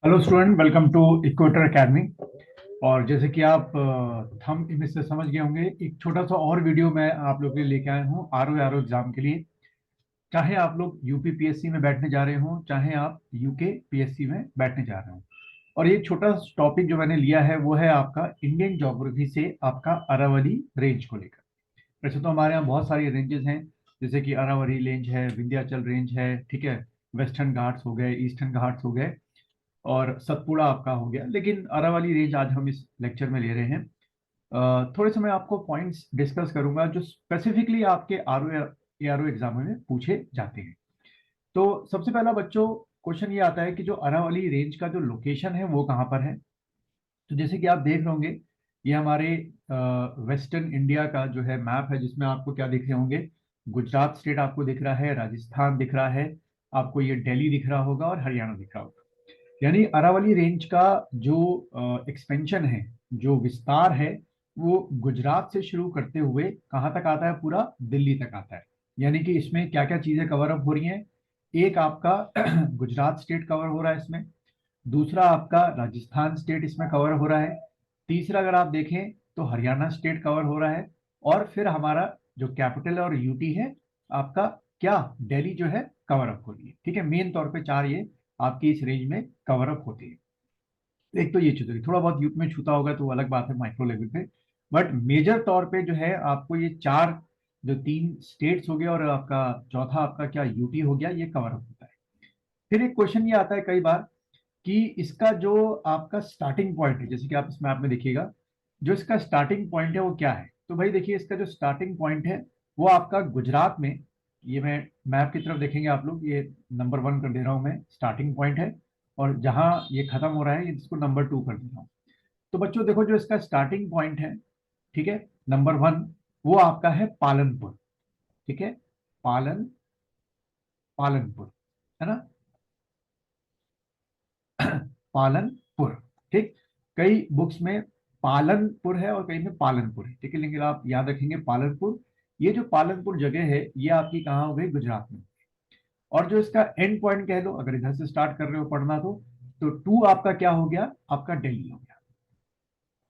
Hello student, welcome to Equator Academy. और जैसे कि आप थंब इमेज से समझ गए होंगे, एक छोटा सा और वीडियो मैं आप लोगों के लिए लेके आया हूँ आर ओ एग्जाम के लिए। चाहे आप लोग यूपी पीएससी में बैठने जा रहे हो, चाहे आप यूके पीएससी में बैठने जा रहे हो। और ये छोटा टॉपिक जो मैंने लिया है वो है आपका इंडियन ज्योग्राफी से आपका अरावली रेंज को लेकर। वैसे तो हमारे यहाँ बहुत सारी रेंजेस हैं, जैसे कि अरावली रेंज है, विंध्याचल रेंज है, ठीक है, वेस्टर्न घाट्स हो गए, ईस्टर्न घाट्स हो गए, और सतपुड़ा आपका हो गया। लेकिन अरावली रेंज आज हम इस लेक्चर में ले रहे हैं। थोड़े से मैं आपको पॉइंट्स डिस्कस करूंगा जो स्पेसिफिकली आपके आरओ एग्जाम में पूछे जाते हैं। तो सबसे पहला बच्चों क्वेश्चन ये आता है कि जो अरावली रेंज का जो लोकेशन है वो कहाँ पर है। तो जैसे कि आप देख रहे होंगे, ये हमारे वेस्टर्न इंडिया का जो है मैप है, जिसमें आपको क्या दिख रहे होंगे, गुजरात स्टेट आपको दिख रहा है, राजस्थान दिख रहा है, आपको ये दिल्ली दिख रहा होगा और हरियाणा दिख रहा होगा। यानी अरावली रेंज का जो एक्सपेंशन है, जो विस्तार है, वो गुजरात से शुरू करते हुए कहाँ तक आता है, पूरा दिल्ली तक आता है। यानी कि इसमें क्या क्या चीजें कवर अप हो रही हैं। एक आपका गुजरात स्टेट कवर हो रहा है इसमें, दूसरा आपका राजस्थान स्टेट इसमें कवर हो रहा है, तीसरा अगर आप देखें तो हरियाणा स्टेट कवर हो रहा है, और फिर हमारा जो कैपिटल और यूटी है आपका, क्या, दिल्ली जो है कवर अप हो रही है। ठीक है, मेन तौर पे चार ये आपकी इस रेंज में कवर अप होती है। एक तो ये चीज, थोड़ा बहुत यूथ में छूता होगा तो वो अलग बात है माइक्रो लेवल पे, बट मेजर तौर पे जो है आपको ये चार, जो तीन स्टेट्स हो गया और आपका चौथा आपका क्या यूटी हो गया, ये कवर अप होता है। फिर एक क्वेश्चन ये आता है कई बार कि इसका जो आपका स्टार्टिंग पॉइंट है, जैसे कि आप इस मैप में देखिएगा, जो इसका स्टार्टिंग पॉइंट है वो क्या है। तो भाई देखिए, इसका जो स्टार्टिंग पॉइंट है वो आपका गुजरात में, ये मैं मैप की तरफ देखेंगे आप लोग, ये नंबर वन कर दे रहा हूं मैं, स्टार्टिंग पॉइंट है। और जहां ये खत्म हो रहा है, ये इसको नंबर टू कर दे रहा हूँ। तो बच्चों देखो, जो इसका स्टार्टिंग पॉइंट है, ठीक है, नंबर वन, वो आपका है पालनपुर। ठीक है, पालनपुर, है ना, पालनपुर। ठीक, कई बुक्स में पालनपुर है और कई में पालनपुर है, ठीक है, लेकिन आप याद रखेंगे पालनपुर। ये जो पालनपुर जगह है ये आपकी कहाँ हो गई, गुजरात में। और जो इसका एंड पॉइंट कह लो, अगर इधर से स्टार्ट कर रहे हो पढ़ना तो टू आपका क्या हो गया, आपका दिल्ली हो गया।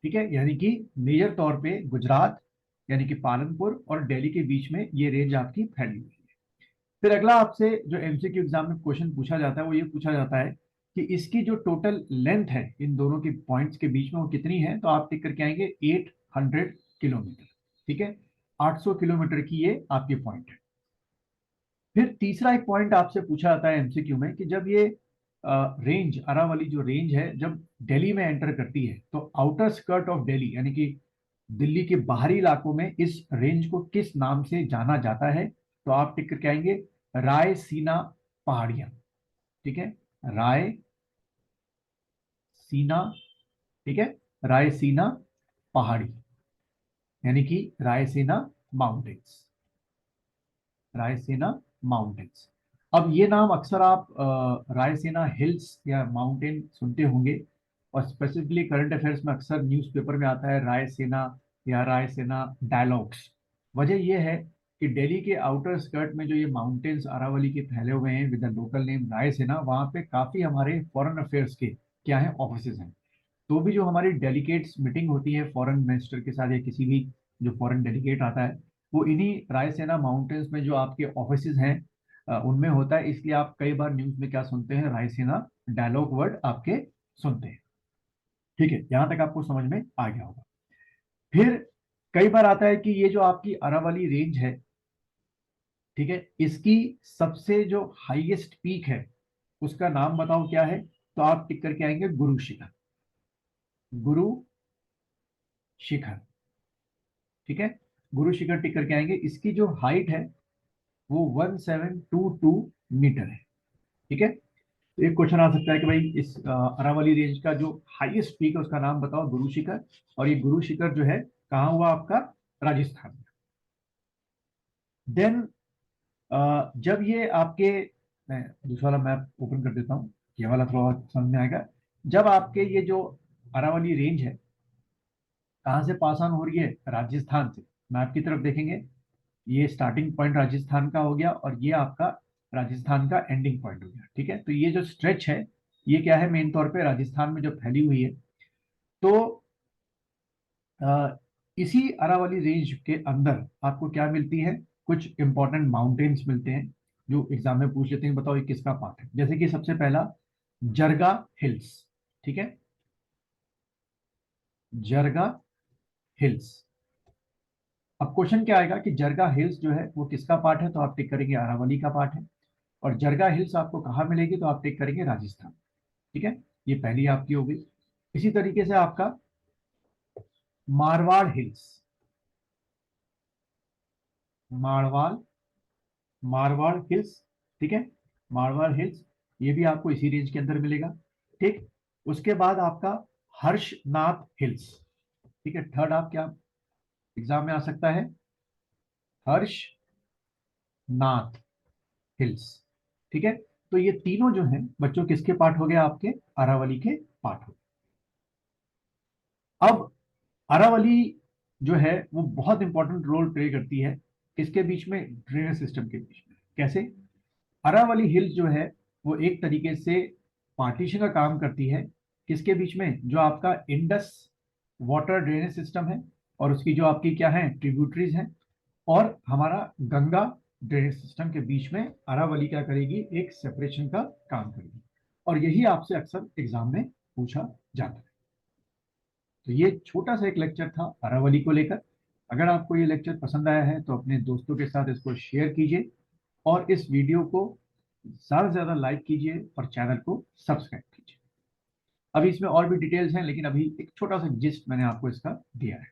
ठीक है, यानी कि मेजर तौर पे गुजरात, यानी कि पालनपुर और दिल्ली के बीच में ये रेंज आपकी फैली हुई है। फिर अगला आपसे जो एमसीक्यू एग्जाम में क्वेश्चन पूछा जाता है वो ये पूछा जाता है कि इसकी जो टोटल लेंथ है इन दोनों के पॉइंट्स के बीच में वो कितनी है। तो आप टिक करके आएंगे 800 किलोमीटर। ठीक है, 800 किलोमीटर की ये आपकी पॉइंट है। फिर तीसरा एक पॉइंट आपसे पूछा जाता है एमसीक्यू में कि जब ये रेंज, अरावली जो रेंज है, जब दिल्ली में एंटर करती है तो आउटर स्कर्ट ऑफ दिल्ली, यानी कि दिल्ली के बाहरी इलाकों में इस रेंज को किस नाम से जाना जाता है। तो आप टिक करके आएंगे रायसीना पहाड़ियां। ठीक है, रायसीना, ठीक है, रायसीना पहाड़ी, यानी कि रायसीना माउंटेन्स, रायसीना माउंटेन्स। अब ये नाम अक्सर आप रायसीना हिल्स या माउंटेन सुनते होंगे, और स्पेसिफिकली करंट अफेयर्स में अक्सर न्यूज़पेपर में आता है रायसीना या रायसीना डायलॉग्स। वजह यह है कि दिल्ली के आउटर स्कर्ट में जो ये माउंटेन्स अरावली के फैले हुए हैं with the local name Raisina, वहाँ पे काफ़ी हमारे फॉरेन अफेयर्स के क्या है, ऑफिस हैं। तो भी जो हमारी डेलीगेट्स मीटिंग होती है फॉरेन मिनिस्टर के साथ या किसी भी जो फॉरेन डेलीगेट आता है, वो इन्हीं रायसेना माउंटेन्स में जो आपके ऑफिसेज हैं उनमें होता है। इसलिए आप कई बार न्यूज में क्या सुनते हैं, रायसेना डायलॉग वर्ड आपके सुनते हैं। ठीक है, यहां तक आपको समझ में आ गया होगा। फिर कई बार आता है कि ये जो आपकी अरावली रेंज है, ठीक है, इसकी सबसे जो हाईएस्ट पीक है उसका नाम बताओ क्या है। तो आप टिक करके आएंगे गुरु शिखर, गुरु शिखर। ठीक है, गुरु शिखर टिक करके आएंगे। इसकी जो हाइट है वो 1722 मीटर है। ठीक है, तो एक क्वेश्चन आ सकता है कि भाई इस अरावली रेंज का जो हाईएस्ट पीक है उसका नाम बताओ, गुरु शिखर। और ये गुरु शिखर जो है कहाँ हुआ आपका, राजस्थान में। देन जब ये आपके, मैं दूसरा वाला मैप ओपन कर देता हूँ, ये वाला थोड़ा और समझ में आएगा। जब आपके ये जो अरावली रेंज है कहाँ से पास ऑन हो रही है, राजस्थान से। मैप की तरफ देखेंगे, ये स्टार्टिंग पॉइंट राजस्थान का हो गया और ये आपका राजस्थान का एंडिंग पॉइंट हो गया। ठीक है, तो ये जो स्ट्रेच है ये क्या है, मेन तौर पे राजस्थान में जो फैली हुई है। तो इसी अरावली रेंज के अंदर आपको क्या मिलती है, कुछ इंपॉर्टेंट माउंटेन्स मिलते हैं जो एग्जाम में पूछ लेते हैं, बताओ ये किसका पार्ट है। जैसे कि सबसे पहला जरगा हिल्स, ठीक है, जरगा हिल्स। अब क्वेश्चन क्या आएगा कि जरगा हिल्स जो है वो किसका पार्ट है, तो आप टिक करेंगे अरावली का पार्ट है। और जरगा हिल्स आपको कहाँ मिलेगी, तो आप टिक करेंगे राजस्थान, ठीक है, ये पहली आपकी हो गई। इसी तरीके से आपका मारवाड़ हिल्स, मारवाड़ मारवाड़ हिल्स, ठीक है, मारवाड़ हिल्स, ये भी आपको इसी रेंज के अंदर मिलेगा, ठीक। उसके बाद आपका हर्षनाथ हिल्स, ठीक है, थर्ड आप क्या एग्जाम में आ सकता है, हर्षनाथ हिल्स, ठीक है। तो ये तीनों जो हैं बच्चों किसके पार्ट हो गए, आपके अरावली के पार्ट हो गए। अब अरावली जो है वो बहुत इंपॉर्टेंट रोल प्ले करती है किसके बीच में, ड्रेनेज सिस्टम के बीच में। कैसे, अरावली हिल्स जो है वो एक तरीके से पार्टीशन का काम करती है किसके बीच में, जो आपका इंडस वाटर ड्रेनेज सिस्टम है और उसकी जो आपकी क्या है ट्रिब्यूटरीज हैं, और हमारा गंगा ड्रेनेज सिस्टम के बीच में अरावली क्या करेगी, एक सेपरेशन का काम करेगी। और यही आपसे अक्सर एग्जाम में पूछा जाता है। तो ये छोटा सा एक लेक्चर था अरावली को लेकर। अगर आपको ये लेक्चर पसंद आया है तो अपने दोस्तों के साथ इसको शेयर कीजिए और इस वीडियो को ज़्यादा से ज़्यादा लाइक कीजिए और चैनल को सब्सक्राइब कीजिए। अभी इसमें और भी डिटेल्स हैं, लेकिन अभी एक छोटा सा जिस्ट मैंने आपको इसका दिया है।